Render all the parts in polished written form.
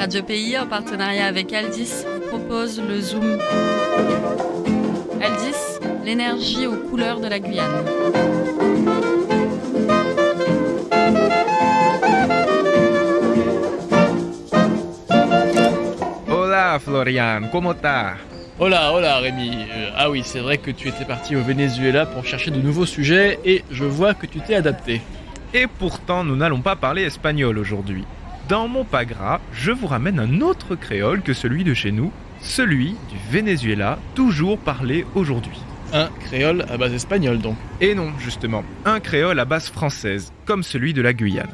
Radio Pays, en partenariat avec Aldis, vous propose le Zoom. Aldis, l'énergie aux couleurs de la Guyane. Hola Florian, ¿cómo estás? Hola Rémi. Ah oui, c'est vrai que tu étais parti au Venezuela pour chercher de nouveaux sujets et je vois que tu t'es adapté. Et pourtant, nous n'allons pas parler espagnol aujourd'hui. Dans mon pas gras, je vous ramène un autre créole que celui de chez nous, celui du Venezuela, toujours parlé aujourd'hui. Un créole à base espagnole donc. Et non, justement, un créole à base française, comme celui de la Guyane.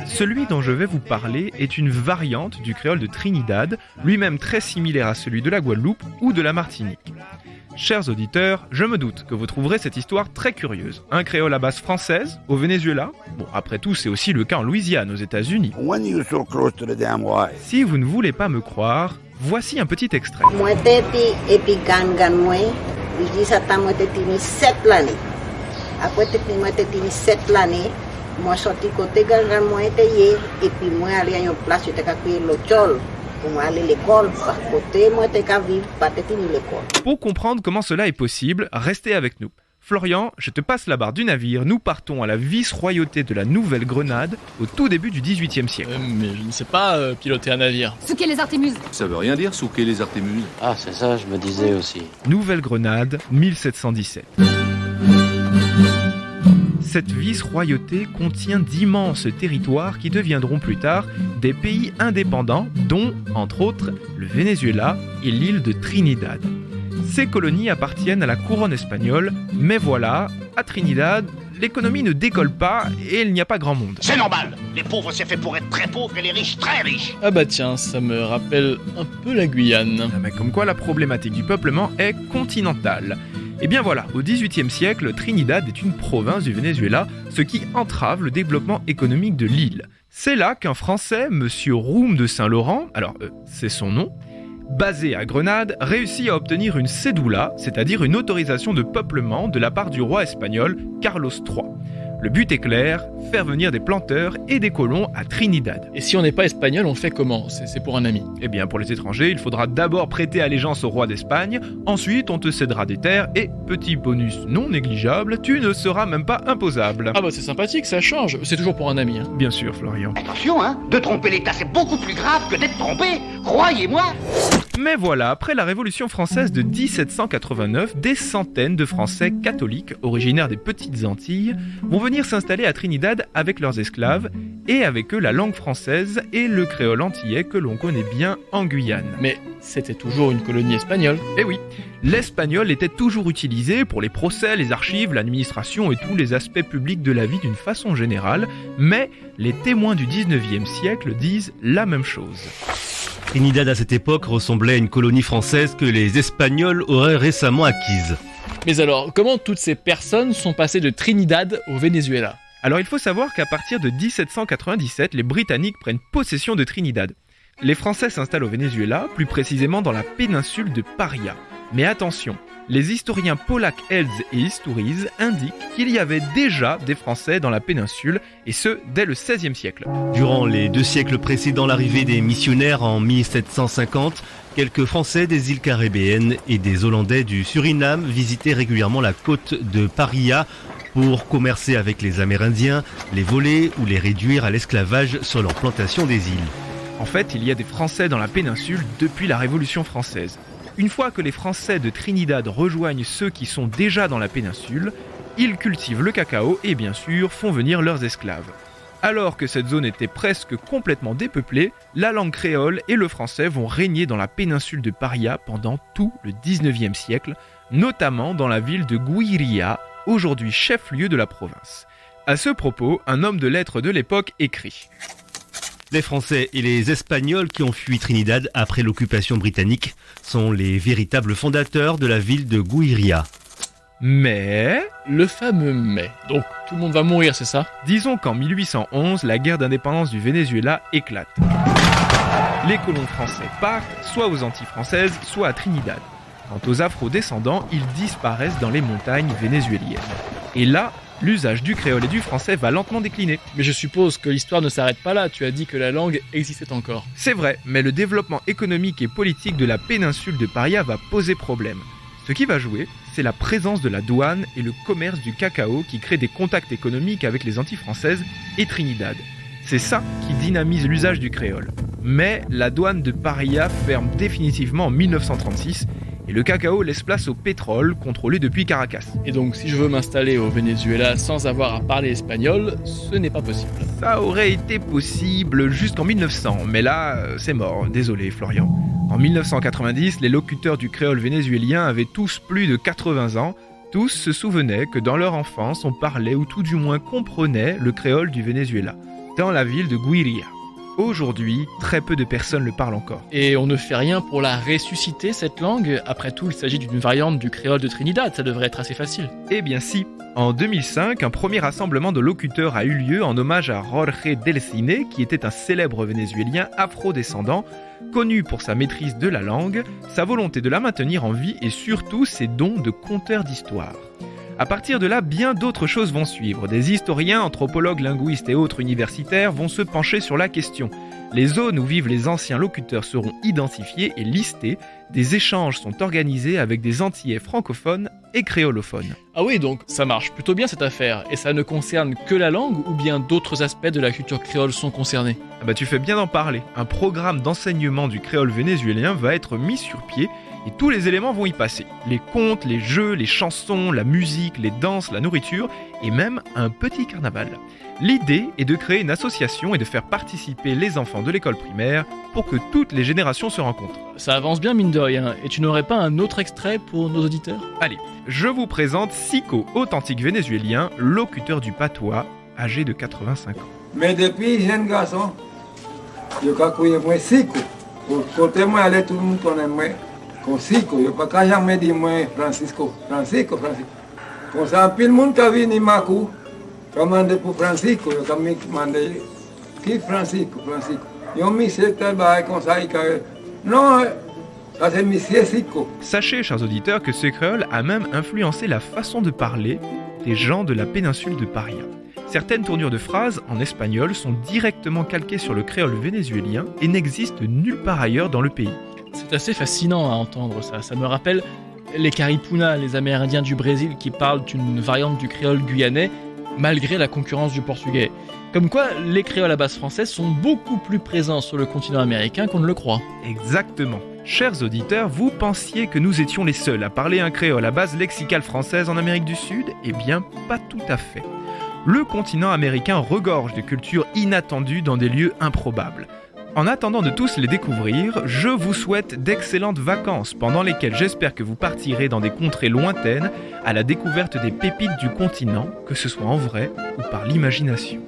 Celui dont je vais vous parler est une variante du créole de Trinidad, lui-même très similaire à celui de la Guadeloupe ou de la Martinique. Chers auditeurs, je me doute que vous trouverez cette histoire très curieuse. Un créole à base française, au Venezuela. Bon, après tout, c'est aussi le cas en Louisiane, aux États-Unis. Si vous ne voulez pas me croire, voici un petit extrait. Moi sorti côté gangan moi était hier et puis moi aller à une place j'étais qu'à payer l'hôtel pour moi aller à l'école par côté moi était qu'à vivre pas fini l'école. Pour comprendre comment cela est possible, restez avec nous. Florian, je te passe la barre du navire, nous partons à la vice-royauté de la Nouvelle-Grenade au tout début du XVIIIe siècle. Mais je ne sais pas piloter un navire. Souquer les Artémuses. Ça veut rien dire, souquer les Artémuses. Ah, c'est ça, je me disais aussi. Nouvelle-Grenade, 1717. Cette vice-royauté contient d'immenses territoires qui deviendront plus tard des pays indépendants, dont, entre autres, le Venezuela et l'île de Trinidad. Ces colonies appartiennent à la couronne espagnole, mais voilà, à Trinidad, l'économie ne décolle pas et il n'y a pas grand monde. C'est normal, les pauvres c'est fait pour être très pauvres et les riches très riches. Ah bah tiens, ça me rappelle un peu la Guyane. Mais comme quoi la problématique du peuplement est continentale. Et bien voilà, au XVIIIe siècle, Trinidad est une province du Venezuela, ce qui entrave le développement économique de l'île. C'est là qu'un Français, Monsieur Roume de Saint-Laurent, c'est son nom, basé à Grenade, réussit à obtenir une cédula, c'est-à-dire une autorisation de peuplement de la part du roi espagnol Carlos III. Le but est clair, faire venir des planteurs et des colons à Trinidad. Et si on n'est pas espagnol, on fait comment ? C'est pour un ami. Eh bien, pour les étrangers, il faudra d'abord prêter allégeance au roi d'Espagne, ensuite on te cédera des terres et, petit bonus non négligeable, tu ne seras même pas imposable. Ah bah c'est sympathique, ça change. C'est toujours pour un ami. Bien sûr, Florian. Attention, de tromper l'État c'est beaucoup plus grave que d'être trompé, croyez-moi. Mais voilà, après la Révolution française de 1789, des centaines de Français catholiques, originaires des Petites Antilles, vont venir s'installer à Trinidad avec leurs esclaves, et avec eux la langue française et le créole antillais que l'on connaît bien en Guyane. Mais c'était toujours une colonie espagnole. Eh oui, l'espagnol était toujours utilisé pour les procès, les archives, l'administration et tous les aspects publics de la vie d'une façon générale, mais les témoins du 19e siècle disent la même chose. Trinidad à cette époque ressemblait à une colonie française que les Espagnols auraient récemment acquise. Mais alors, comment toutes ces personnes sont passées de Trinidad au Venezuela ? Alors il faut savoir qu'à partir de 1797, les Britanniques prennent possession de Trinidad. Les Français s'installent au Venezuela, plus précisément dans la péninsule de Paria. Mais attention, les historiens Pollack Elds et Isturiz indiquent qu'il y avait déjà des Français dans la péninsule, et ce, dès le XVIe siècle. Durant les 2 siècles précédant l'arrivée des missionnaires en 1750, quelques Français des îles Caribéennes et des Hollandais du Suriname visitaient régulièrement la côte de Paria pour commercer avec les Amérindiens, les voler ou les réduire à l'esclavage sur leurs plantations des îles. En fait, il y a des Français dans la péninsule depuis la Révolution française. Une fois que les Français de Trinidad rejoignent ceux qui sont déjà dans la péninsule, ils cultivent le cacao et bien sûr font venir leurs esclaves. Alors que cette zone était presque complètement dépeuplée, la langue créole et le français vont régner dans la péninsule de Paria pendant tout le 19e siècle, notamment dans la ville de Guiria, aujourd'hui chef-lieu de la province. À ce propos, un homme de lettres de l'époque écrit: Les Français et les Espagnols qui ont fui Trinidad après l'occupation britannique sont les véritables fondateurs de la ville de Guiria. Mais... Le fameux mais. Donc tout le monde va mourir, c'est ça ? Disons qu'en 1811, la guerre d'indépendance du Venezuela éclate. Les colons français partent, soit aux Antilles françaises, soit à Trinidad. Quant aux afro-descendants, ils disparaissent dans les montagnes vénézuéliennes. Et là, l'usage du créole et du français va lentement décliner. Mais je suppose que l'histoire ne s'arrête pas là, tu as dit que la langue existait encore. C'est vrai, mais le développement économique et politique de la péninsule de Paria va poser problème. Ce qui va jouer, c'est la présence de la douane et le commerce du cacao qui crée des contacts économiques avec les Antilles françaises et Trinidad. C'est ça qui dynamise l'usage du créole. Mais la douane de Paria ferme définitivement en 1936 et le cacao laisse place au pétrole contrôlé depuis Caracas. Et donc si je veux m'installer au Venezuela sans avoir à parler espagnol, ce n'est pas possible. Ça aurait été possible jusqu'en 1900, mais là, c'est mort. Désolé, Florian. En 1990, les locuteurs du créole vénézuélien avaient tous plus de 80 ans. Tous se souvenaient que dans leur enfance, on parlait ou tout du moins comprenait le créole du Venezuela, dans la ville de Guiria. Aujourd'hui, très peu de personnes le parlent encore. Et on ne fait rien pour la ressusciter, cette langue? Après tout, il s'agit d'une variante du créole de Trinidad, ça devrait être assez facile. Eh bien si. En 2005, un premier rassemblement de locuteurs a eu lieu en hommage à Jorge Del Cine, qui était un célèbre vénézuélien afro-descendant, connu pour sa maîtrise de la langue, sa volonté de la maintenir en vie et surtout ses dons de conteur d'histoire. À partir de là, bien d'autres choses vont suivre. Des historiens, anthropologues, linguistes et autres universitaires vont se pencher sur la question. Les zones où vivent les anciens locuteurs seront identifiées et listées. Des échanges sont organisés avec des Antillais francophones et créolophones. Ah oui, donc ça marche plutôt bien cette affaire. Et ça ne concerne que la langue ou bien d'autres aspects de la culture créole sont concernés? Ah bah tu fais bien d'en parler. Un programme d'enseignement du créole vénézuélien va être mis sur pied et tous les éléments vont y passer. Les contes, les jeux, les chansons, la musique, les danses, la nourriture et même un petit carnaval. L'idée est de créer une association et de faire participer les enfants de l'école primaire pour que toutes les générations se rencontrent. Ça avance bien mine de rien. Et tu n'aurais pas un autre extrait pour nos auditeurs? Allez, je vous présente Sico, authentique vénézuélien, locuteur du patois, âgé de 85 ans. Mais depuis jeune garçon, je crois moi Sico. Pour côté moi aller tout le monde connaît moi comme Sico. Je pas jamais dit moi Francisco. Comme ça tout le monde qui vient Makou, commandé pour Francisco, je commandé qui Francisco. Yo monsieur tel bail comme ça non. Ça, c'est monsieur Sico. Sachez, chers auditeurs, que ce créole a même influencé la façon de parler des gens de la péninsule de Paria. Certaines tournures de phrases en espagnol sont directement calquées sur le créole vénézuélien et n'existent nulle part ailleurs dans le pays. C'est assez fascinant à entendre ça. Ça me rappelle les Caripunas, les Amérindiens du Brésil qui parlent d'une variante du créole guyanais malgré la concurrence du portugais. Comme quoi, les créoles à base française sont beaucoup plus présents sur le continent américain qu'on ne le croit. Exactement. Chers auditeurs, vous pensiez que nous étions les seuls à parler un créole à base lexicale française en Amérique du Sud? Eh bien, pas tout à fait. Le continent américain regorge de cultures inattendues dans des lieux improbables. En attendant de tous les découvrir, je vous souhaite d'excellentes vacances pendant lesquelles j'espère que vous partirez dans des contrées lointaines à la découverte des pépites du continent, que ce soit en vrai ou par l'imagination.